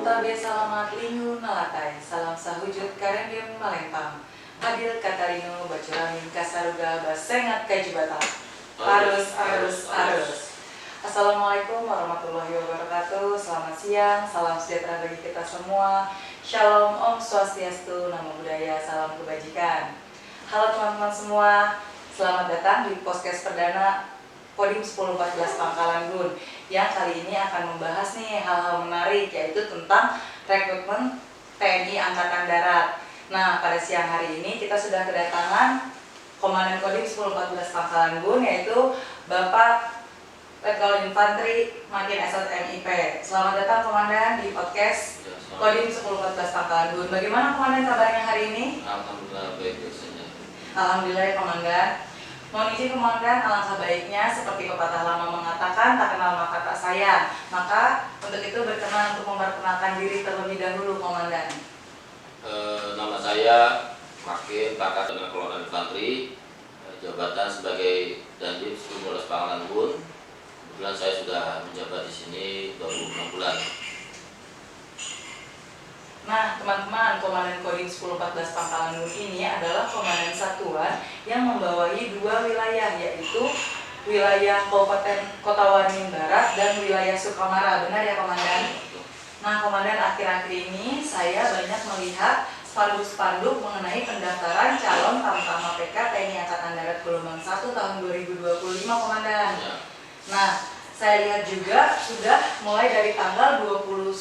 Tabe salamat lingu nalatai, salam sahujud karendem malempang. Hadir Katarino bacuramin kasaruga basengat kajibata. Arus. Assalamualaikum warahmatullahi wabarakatuh. Selamat siang, salam sejahtera bagi kita semua. Shalom, Om Swastiastu, Namo Buddhaya, salam kebajikan. Halo teman-teman semua, selamat datang di podcast perdana Kodim 1014 Pangkalan Bun, yang kali ini akan membahas nih hal-hal menarik, yaitu tentang rekrutmen TNI Angkatan Darat. Nah, pada siang hari ini kita sudah kedatangan Komandan Kodim 1014 Pangkalan Bun, yaitu Bapak Letkol Infantri Makin Esot MIP. Selamat datang Komandan di podcast Kodim 1014 Pangkalan Bun. Bagaimana Komandan kabarnya hari ini? Alhamdulillah baik biasanya. Alhamdulillah ya Komandan. Mohon izin Komandan, alangkah baiknya seperti pepatah lama mengatakan, tak kenal maka tak sayang. Maka untuk itu berkenan untuk memperkenalkan diri terlebih dahulu Komandan. Nama saya Makin Kakak dengan Kolonel Infantri, jabatan sebagai Dandim 1014 Pangkalan Bun. Kebetulan saya sudah menjabat di sini baru 6 bulan. Nah teman-teman, Komandan Kodim 1014 Pangkalan Bun ini adalah komandan satuan yang membawahi dua wilayah, yaitu wilayah Kabupaten Kota Waringin Barat dan wilayah Sukamara. Benar ya Komandan? Nah Komandan, akhir-akhir ini saya banyak melihat spanduk-spanduk mengenai pendaftaran calon Tamtama PK TNI Angkatan Darat gelombang 1 tahun 2025 Komandan. Nah, saya lihat juga sudah mulai dari tanggal 29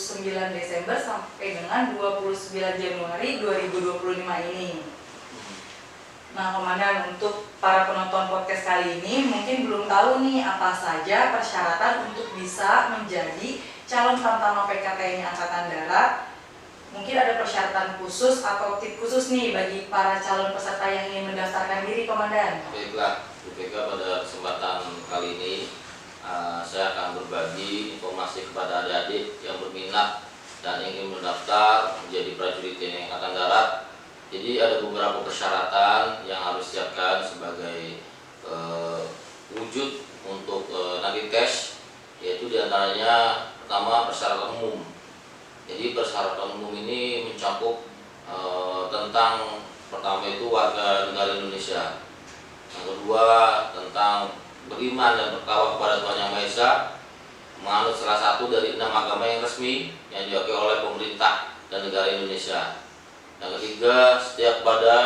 Desember sampai dengan 29 Januari 2025 ini. Nah Komandan, untuk para penonton podcast kali ini mungkin belum tahu nih apa saja persyaratan untuk bisa menjadi calon Tamtama PK TNI Angkatan Darat. Mungkin ada persyaratan khusus atau tip khusus nih bagi para calon peserta yang ingin mendaftarkan diri Komandan. Baiklah, BPK pada kesempatan kali ini saya akan berbagi informasi kepada adik-adik yang berminat dan ingin mendaftar menjadi prajurit TNI Angkatan Darat. Jadi ada beberapa persyaratan yang harus disiapkan sebagai wujud untuk nagih cash, yaitu diantaranya pertama persyaratan umum. Jadi persyaratan umum ini mencakup tentang pertama itu warga negara Indonesia, yang kedua tentang beriman dan bertakwa kepada Tuhan Yang Maha Esa, menganut salah satu dari 6 agama yang resmi yang diakui oleh pemerintah dan negara Indonesia. Yang ketiga, setia kepada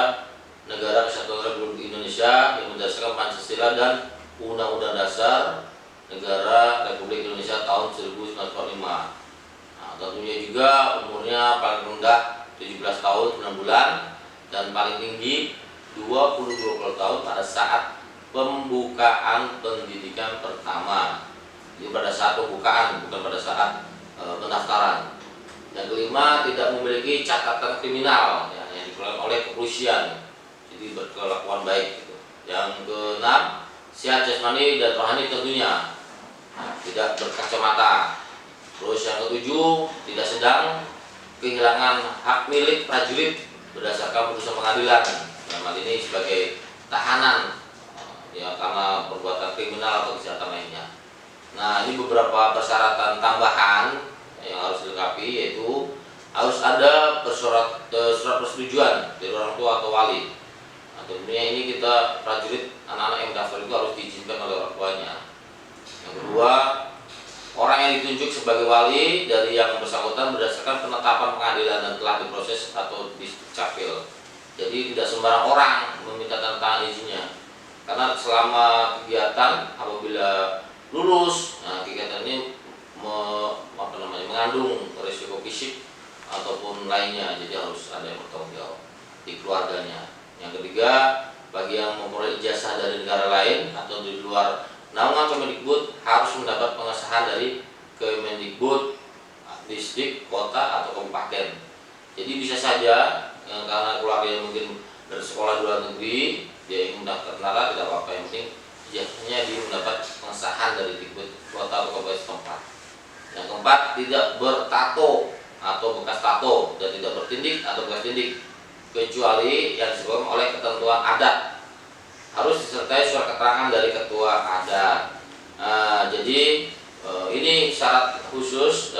negara Kesatuan Republik Indonesia yang berdasarkan Pancasila dan Undang-Undang Dasar Negara Republik Indonesia tahun 1945. Nah, tentunya juga umurnya paling rendah 17 tahun 9 bulan dan paling tinggi 20 tahun pada saat pembukaan pendidikan pertama. Jadi pada saat pembukaan, bukan pada saat pendaftaran. Yang kelima, tidak memiliki catatan kriminal ya, yang dikeluarkan oleh kepolisian, jadi berkelakuan baik gitu. Yang keenam, sehat jasmani dan rohani tentunya, nah, tidak berkacamata. Terus yang ketujuh, tidak sedang kehilangan hak milik prajurit berdasarkan putusan pengadilan, dalam hal ini sebagai tahanan ya karena perbuatan kriminal atau kejahatan lainnya. Nah, ini beberapa persyaratan tambahan yang harus dilengkapi, yaitu harus ada surat persetujuan dari orang tua atau wali. Nah, tentunya ini kita prajurit anak-anak yang mendaftar itu harus diizinkan oleh orang tuanya. Yang kedua, orang yang ditunjuk sebagai wali dari yang bersangkutan berdasarkan penetapan pengadilan dan telah diproses atau dicapil. Jadi tidak sembarang orang meminta tanda tangan izinnya. Karena selama kegiatan apabila lulus, nah kegiatan ini mengandung risiko fisik ataupun lainnya, jadi harus ada yang bertanggung jawab di keluarganya. Yang ketiga, bagi yang memperoleh ijazah dari negara lain atau di luar naungan Kemendikbud harus mendapat pengesahan dari Kemendikbud, distrik, kota atau kabupaten. Jadi bisa saja karena keluarga mungkin dari sekolah di luar negeri, dia ingin mendaftar tentara, tidak apa-apa, yang penting ijazahnya dia mendapat pengesahan dari Dikbud kota atau kabupaten setempat. Yang keempat, tidak bertato atau bekas tato dan tidak bertindik atau bekas tindik kecuali yang disebutkan oleh ketentuan adat. Harus disertai surat keterangan dari ketua adat. Jadi ini syarat khusus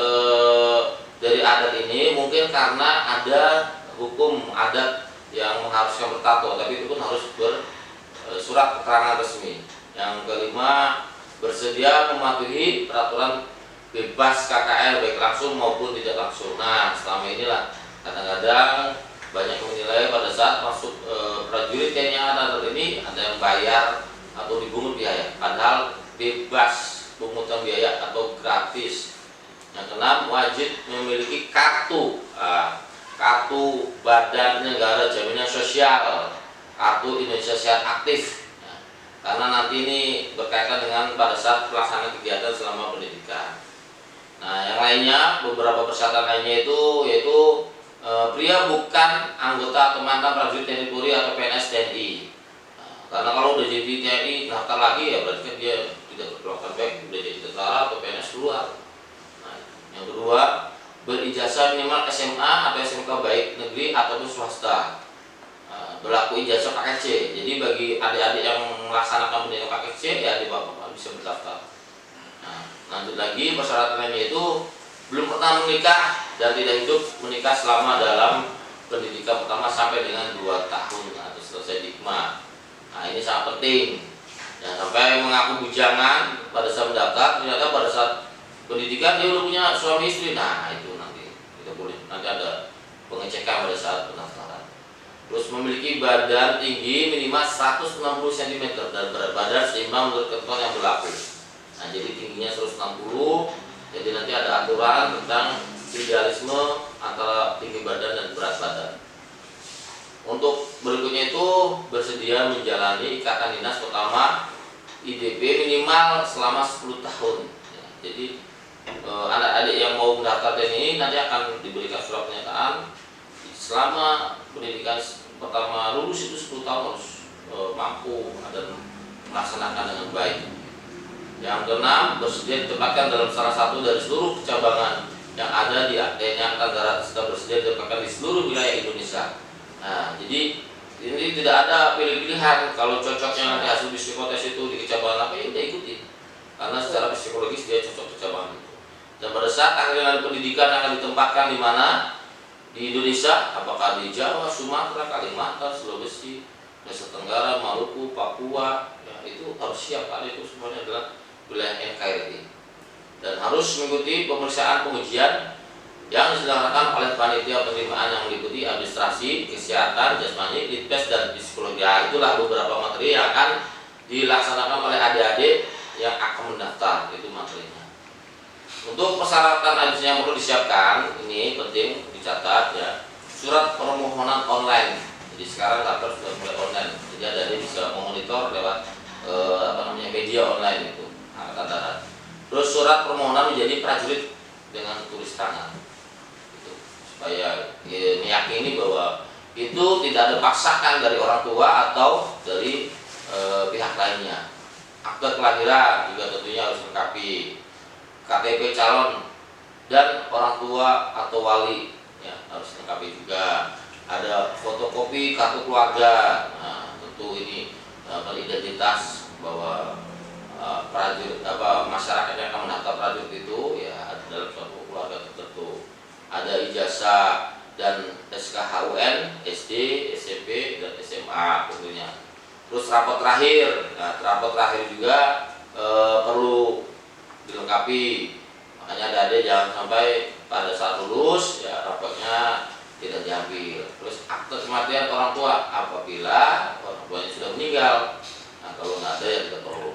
dari adat ini mungkin karena ada hukum adat yang mengharuskan bertato, tapi itu pun harus bersurat keterangan resmi. Yang kelima, bersedia mematuhi peraturan bebas KKR baik langsung maupun tidak langsung. Nah, selama inilah kadang-kadang banyak yang menilai pada saat masuk prajurit TNI Angkatan Darat ini ada yang bayar atau dipungut biaya, padahal bebas pungutan biaya atau gratis. Yang keenam, wajib memiliki kartu Badan Negara Jaminan Sosial, kartu Indonesia Sehat Aktif. Karena nanti ini berkaitan dengan pada saat pelaksanaan kegiatan selama pendidikan. Nah, yang lainnya, beberapa persyaratan lainnya itu yaitu pria bukan anggota atau mantan prajurit TNI Polri atau PNS TNI. Nah, karena kalau udah jadi TNI daftar lagi ya berarti kan dia tidak berkelakuan baik, udah jadi tentara atau PNS keluar. Nah, yang kedua, berijazah minimal SMA atau SMK baik negeri ataupun swasta. Berlaku ijazah paket C. Jadi bagi adik-adik yang melaksanakan pendidikan paket C ya di Bapak bisa berdaftar. Nah, lanjut lagi persyaratannya itu belum pernah menikah dan tidak hidup menikah selama dalam pendidikan pertama sampai dengan 2 tahun atau selesai dikma. Nah, ini sangat penting. Jangan sampai mengaku bujangan pada saat mendaftar, ternyata pada saat pendidikan dia udah punya suami istri. Nah, itu nanti tidak boleh. Nanti ada pengecekan pada saat pendaftaran. Terus memiliki badan tinggi minimal 160 cm dan berat badan seimbang menurut ketentuan yang berlaku. Nah, jadi tingginya 160, jadi nanti ada aturan tentang idealisme antara tinggi badan dan berat badan. Untuk berikutnya itu bersedia menjalani ikatan dinas pertama IDP minimal selama 10 tahun. Ya, jadi anak-adik yang mau mendaftar ini nanti akan diberikan surat pernyataan selama pendidikan pertama lulus itu 10 tahun harus mampu dan melaksanakan dengan baik. Yang keenam, bersedia ditempatkan dalam salah satu dari seluruh kecabangan yang ada di TNI Angkatan Darat serta bersedia ditempatkan di seluruh wilayah Indonesia. Nah, jadi ini tidak ada pilih-pilihan. Kalau cocoknya nanti hasil psikotes itu di kecabangan apa ya udah ikuti, karena secara psikologis dia cocok kecabangan itu. Dan pada saat akhirnya pendidikan akan ditempatkan di mana di Indonesia, apakah di Jawa, Sumatera, Kalimantan, Sulawesi, Nusa Tenggara, Maluku, Papua, ya itu harus siap karena itu semuanya adalah wilayah NKRI dan harus mengikuti pemeriksaan pengujian yang diselenggarakan oleh panitia penerimaan yang meliputi administrasi, kesehatan, jasmani, litbes dan psikologi. Ya, itulah beberapa materi yang akan dilaksanakan oleh adik-adik yang akan mendaftar, itu materinya. Untuk persyaratan administrasi yang perlu disiapkan, ini penting dicatat ya, surat permohonan online. Jadi sekarang daftar sudah mulai online, jadi adik-adik bisa memonitor lewat media online itu Angkatan Darat. Terus surat permohonan menjadi prajurit dengan tulis tangan, itu supaya meyakini bahwa itu tidak ada paksaan dari orang tua atau dari pihak lainnya. Akte kelahiran juga tentunya harus dilengkapi, KTP calon dan orang tua atau wali ya harus dilengkapi juga. Ada fotokopi kartu keluarga. Nah, tentu ini identitas bahwa prajurit masyarakat yang akan mendaftar prajurit itu ya ada dalam suatu keluarga tertentu. Ada ijazah dan SKHUN, SD, SMP dan SMA tentunya. Terus rapot terakhir. Nah, rapot terakhir juga perlu dilengkapi. Makanya adik-adik jangan sampai pada saat lulus ya rapotnya tidak diambil. Terus akte kematian orang tua apabila orang tuanya sudah meninggal. Nah, kalau nggak ada ya tidak perlu.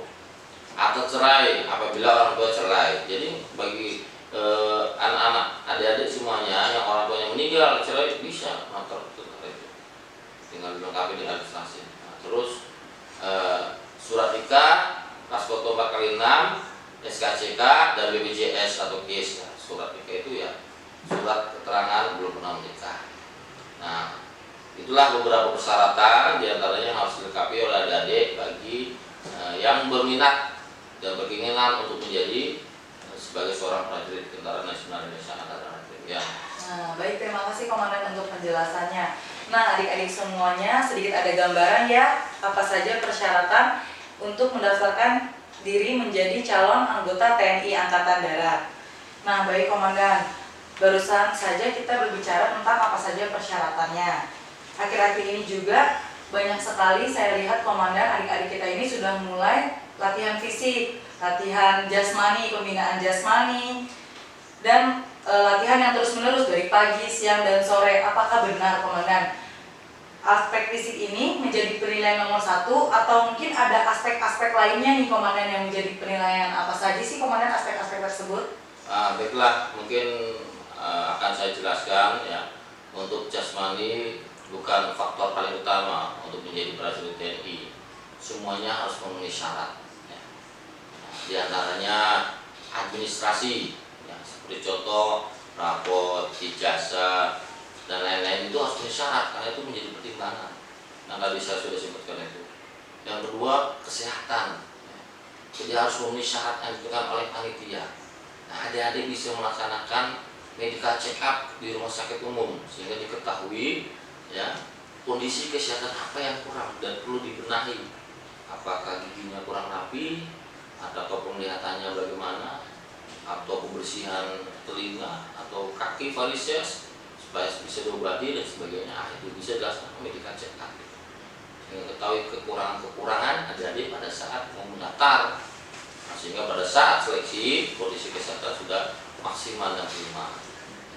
Akte cerai apabila orang tua cerai. Jadi bagi anak-anak adik-adik semuanya yang orang tuanya meninggal cerai bisa ngantor tentara itu. Tinggal dilengkapi dengan administrasi. Nah, terus surat nikah, pas foto 4x6, SKCK dan BPJS atau KIS ya. Surat nikah itu ya surat keterangan belum pernah menikah. Nah, itulah beberapa persyaratan diantaranya harus dilengkapi oleh adik-adik bagi yang berminat dan berkeinginan untuk menjadi sebagai seorang prajurit Tentara Nasional Indonesia Angkatan Darat. Ya. Nah, baik, terima kasih Komandan untuk penjelasannya. Nah, adik-adik semuanya sedikit ada gambaran ya apa saja persyaratan untuk mendaftarkan diri menjadi calon anggota TNI Angkatan Darat. Nah, baik Komandan, barusan saja kita berbicara tentang apa saja persyaratannya. Akhir-akhir ini juga banyak sekali saya lihat komandan adik-adik kita ini sudah mulai latihan fisik, latihan jasmani, pembinaan jasmani, dan latihan yang terus-menerus dari pagi, siang, dan sore. Apakah benar komandan aspek fisik ini menjadi penilaian nomor 1 atau mungkin ada aspek-aspek lainnya nih komandan yang menjadi penilaian? Apa saja sih komandan aspek-aspek tersebut? Baiklah, mungkin akan saya jelaskan ya. Untuk jasmani bukan faktor paling utama untuk menjadi prajurit TNI. Semuanya harus memenuhi syarat. Ya. Di antaranya administrasi, ya, seperti contoh rapot, ijazah, dan lain-lain itu harus memenuhi syarat karena itu menjadi pertimbangan. Nah, tadi saya sudah sebutkan itu. Yang kedua, kesehatan. Ya. Jadi harus memenuhi syarat yang ditentukan oleh panitia. Nah, adik-adik bisa melaksanakan medical check up di rumah sakit umum sehingga diketahui ya kondisi kesehatan apa yang kurang dan perlu dibenahi. Apakah giginya kurang rapi, atau penglihatannya bagaimana, atau kebersihan telinga atau kaki varises supaya bisa diobati dan sebagainya. Itu bisa dilaksanakan medical check up. Sehingga ketahui kekurangan-kekurangan adik-adik pada saat mau mendaftar. Nah, sehingga pada saat seleksi kondisi kesehatan sudah maksimal dan prima.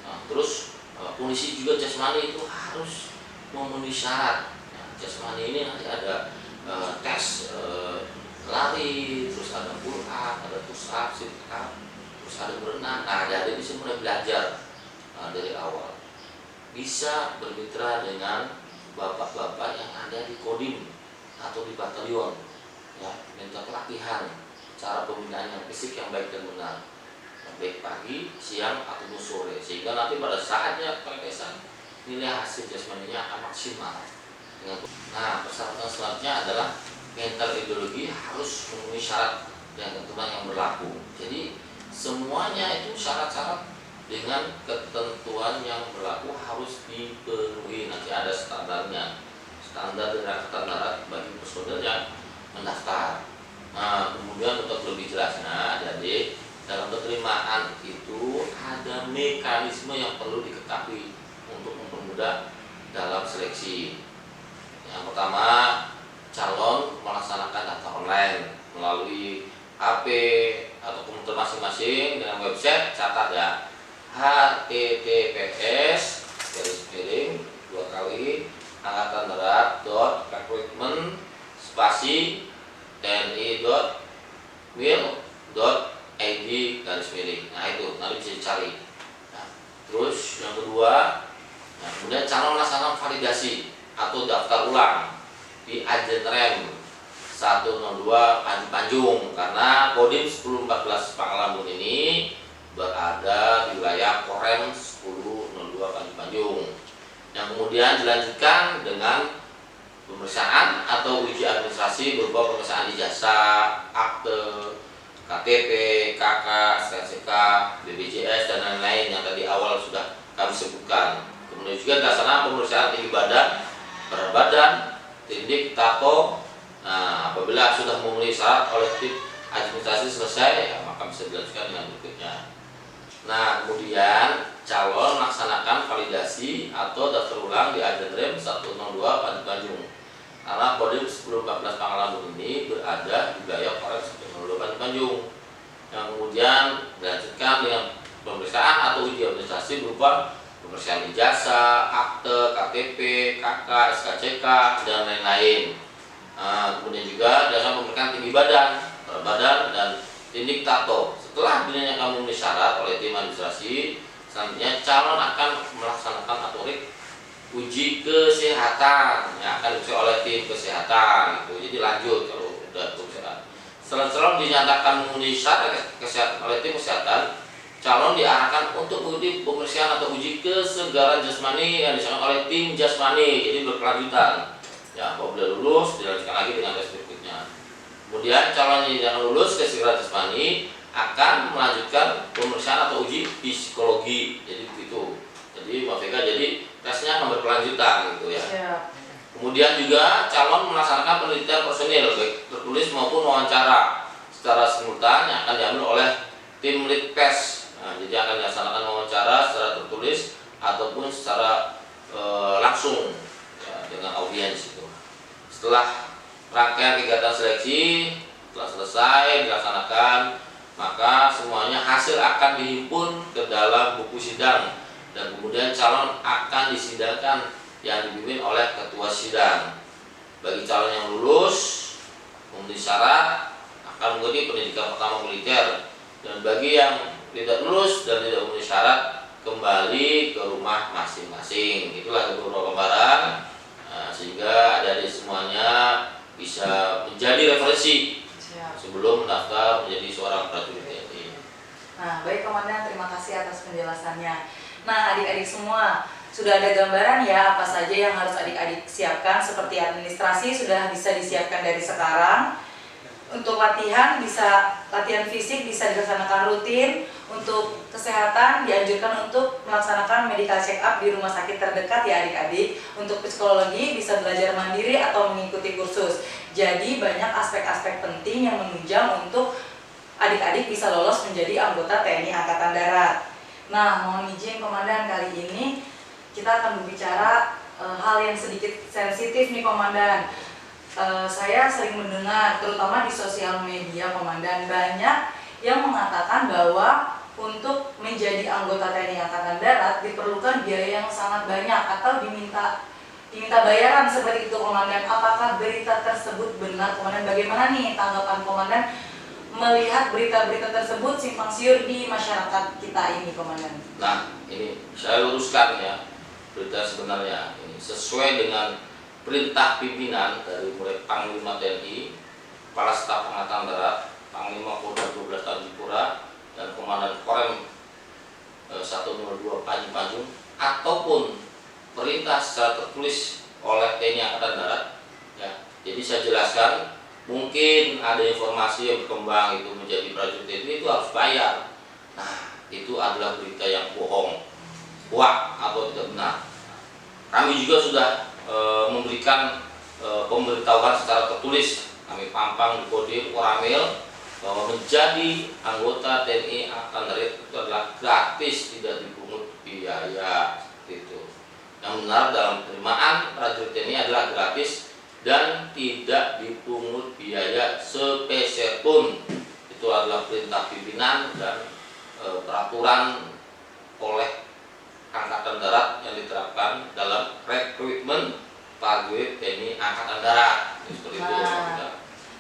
Nah, terus kondisi juga jasmani itu harus memenuhi syarat. Ya, jasmani ini nanti ada tes lari, terus ada pull up, ada push up, sit up, terus ada berenang. Nah, adik-adik bisa mulai belajar dari awal. Bisa bermitra dengan bapak-bapak yang ada di kodim atau di batalion. Ya, minta pelatihan cara pembinaan yang fisik yang baik dan benar. Baik pagi, siang, atau sore, sehingga nanti pada saatnya pengetesan nilai hasil jasmaninya akan maksimal. Nah, persyaratan selanjutnya adalah mental ideologi harus memenuhi syarat dan ketentuan yang berlaku. Jadi semuanya itu syarat-syarat dengan ketentuan yang berlaku harus dipenuhi. Nanti ada standarnya, standar dan angkatan darat bagi personel yang mendaftar. Nah, kemudian untuk lebih jelasnya, jadi dalam penerimaan itu ada mekanisme yang perlu diketahui untuk mempermudah dalam seleksi. Yang pertama, calon melaksanakan daftar online melalui HP atau komputer masing-masing dengan website. Catat ya, https://tni.recruitment-tni.mil.id/. Nah, itu nanti bisa dicari. Nah, terus yang kedua, nah, kemudian calon melaksanakan validasi atau daftar ulang di Ajen Rem 102 Panji Panjung, karena Kodim 1014 Pangkalan Bun ini berada di wilayah Korem 1002 Panji Panjung, yang kemudian dilanjutkan dengan pemeriksaan atau uji administrasi berupa pemeriksaan ijazah, akte, KTP, KK, SKCK, BPJS, dan lain-lain yang tadi awal sudah kami sebutkan. Kemudian juga dilaksanakan pemeriksaan tinggi badan, berat badan, tindik, tato. Nah, apabila sudah memenuhi syarat oleh tim administrasi selesai, ya, maka bisa dilanjutkan dengan berikutnya. Nah, kemudian calon melaksanakan validasi atau daftar ulang di Ajen Rem 102 Panji Panjung, karena Kodim 1014 Pangkalan Bun ini berada di wilayah Korem 102 Panji Panjung, yang kemudian dilanjutkan dengan pemeriksaan atau uji administrasi berupa pemeriksaan ijazah, akte, KTP, KK, SKCK, dan lain-lain. Nah, kemudian juga dilaksanakan pemeriksaan tinggi badan, berat badan, dan tindik tato. Setelah dinilai kamu memenuhi syarat oleh tim administrasi, selanjutnya calon akan melaksanakan atau uji kesehatan yang akan diuji oleh tim kesehatan. Gitu. Jadi lanjut kalau sudah kesehatan. Setelah calon dinyatakan memenuhi syarat kesehatan oleh tim kesehatan, calon diarahkan untuk mengikuti pemeriksaan atau uji kesegaran jasmani yang dilaksanakan oleh tim jasmani. Jadi berkelanjutan. Ya, apabila lulus dilanjutkan lagi dengan tes berikutnya. Kemudian calon yang akan lulus kesegaran jasmani akan melanjutkan pemeriksaan atau uji psikologi. Jadi begitu. Jadi Mbak Vega, jadi tesnya akan berkelanjutan gitu ya. Kemudian juga calon melaksanakan penelitian personil baik tertulis maupun wawancara secara simultan yang akan diambil oleh tim lead pes. Nah, jadi akan dilaksanakan wawancara secara tertulis ataupun secara langsung ya, dengan audiens itu. Setelah rangkaian kegiatan seleksi telah selesai dilaksanakan, maka semuanya hasil akan dihimpun ke dalam buku sidang dan kemudian calon akan disidangkan yang dipimpin oleh ketua sidang. Bagi calon yang lulus memenuhi syarat akan mengikuti pendidikan pertama militer, dan bagi yang tidak lulus dan tidak memenuhi syarat kembali ke rumah masing-masing. Itulah beberapa gambaran sehingga adik-adik semuanya bisa menjadi referensi sebelum mendaftar menjadi seorang prajurit TNI. Nah, baik Komandan, terima kasih atas penjelasannya. Nah, adik-adik semua, sudah ada gambaran ya apa saja yang harus adik-adik siapkan, seperti administrasi sudah bisa disiapkan dari sekarang. Untuk latihan fisik bisa dilaksanakan rutin. Untuk kesehatan dianjurkan untuk melaksanakan medical check up di rumah sakit terdekat ya adik-adik. Untuk psikologi bisa belajar mandiri atau mengikuti kursus. Jadi banyak aspek-aspek penting yang menunjang untuk adik-adik bisa lolos menjadi anggota TNI Angkatan Darat. Nah, mohon izin Komandan, kali ini kita akan berbicara hal yang sedikit sensitif nih Komandan. Saya sering mendengar, terutama di sosial media Komandan, banyak yang mengatakan bahwa untuk menjadi anggota TNI Angkatan Darat diperlukan biaya yang sangat banyak atau diminta bayaran seperti itu Komandan. Apakah berita tersebut benar Komandan? Bagaimana nih tanggapan Komandan melihat berita-berita tersebut simpang siur di masyarakat kita ini Komandan? Nah, ini saya luruskan ya, berita sebenarnya ini sesuai dengan perintah pimpinan dari mulai Panglima TNI, Kepala Staf Angkatan Darat, Panglima Kodam 12 Tanjung dan Komandan Korem 102 Panji Panjung, ataupun perintah secara tertulis oleh TNI Angkatan Darat ya. Jadi saya jelaskan, mungkin ada informasi yang berkembang itu menjadi prajurit TNI itu harus bayar. Nah, itu adalah berita yang bohong, hoax atau tidak benar. Kami juga sudah memberikan pemberitahuan secara tertulis, kami pampang di Kodim Koramil bahwa menjadi anggota TNI Angkatan Darat itu adalah gratis, tidak dipungut biaya itu. Yang benar dalam penerimaan prajurit TNI adalah gratis dan tidak dipungut biaya sepeser pun. Itu adalah perintah pimpinan dan peraturan oleh Angkatan Darat yang diterapkan dalam rekrutmen prajurit TNI Angkatan Darat. Seperti itu.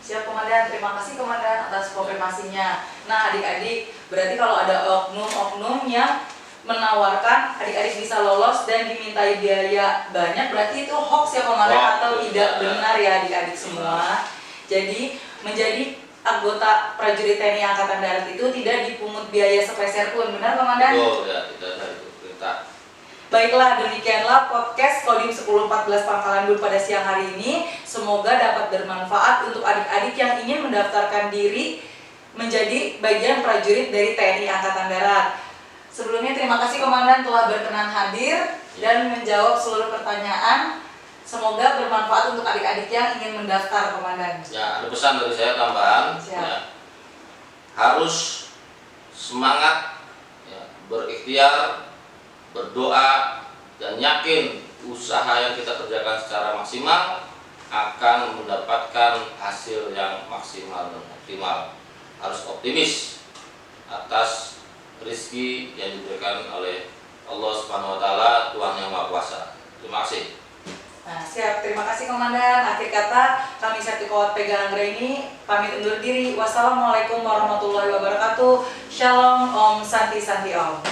Siap Komandan, terima kasih Komandan atas konfirmasinya. Nah adik-adik, berarti kalau ada oknum-oknum yang menawarkan adik-adik bisa lolos dan dimintai biaya banyak, berarti itu hoax ya Komandan, atau tidak benar ya adik-adik semua. Jadi menjadi anggota prajurit TNI Angkatan Darat itu tidak dipungut biaya sepeser pun, benar Komandan? Oh ya, tidak ada itu perintah. Baiklah, demikianlah podcast Kodim 1014 Pangkalan Bun pada siang hari ini. Semoga dapat bermanfaat untuk adik-adik yang ingin mendaftarkan diri menjadi bagian prajurit dari TNI Angkatan Darat. Sebelumnya terima kasih Komandan telah berkenan hadir dan menjawab seluruh pertanyaan. Semoga bermanfaat untuk adik-adik yang ingin mendaftar Komandan. Ya, ada pesan dari saya tambahan. Ya, harus semangat, ya, berikhtiar, berdoa, dan yakin usaha yang kita kerjakan secara maksimal akan mendapatkan hasil yang maksimal dan optimal. Harus optimis atas rezeki yang diberikan oleh Allah Subhanahu wa Ta'ala, Tuhan Yang Maha Kuasa. Terima kasih. Nah, siap. Terima kasih Komandan. Akhir kata, kami Septikowat Pega Anggraini pamit undur diri. Wassalamualaikum warahmatullahi wabarakatuh. Shalom, Om Santi Santi Om.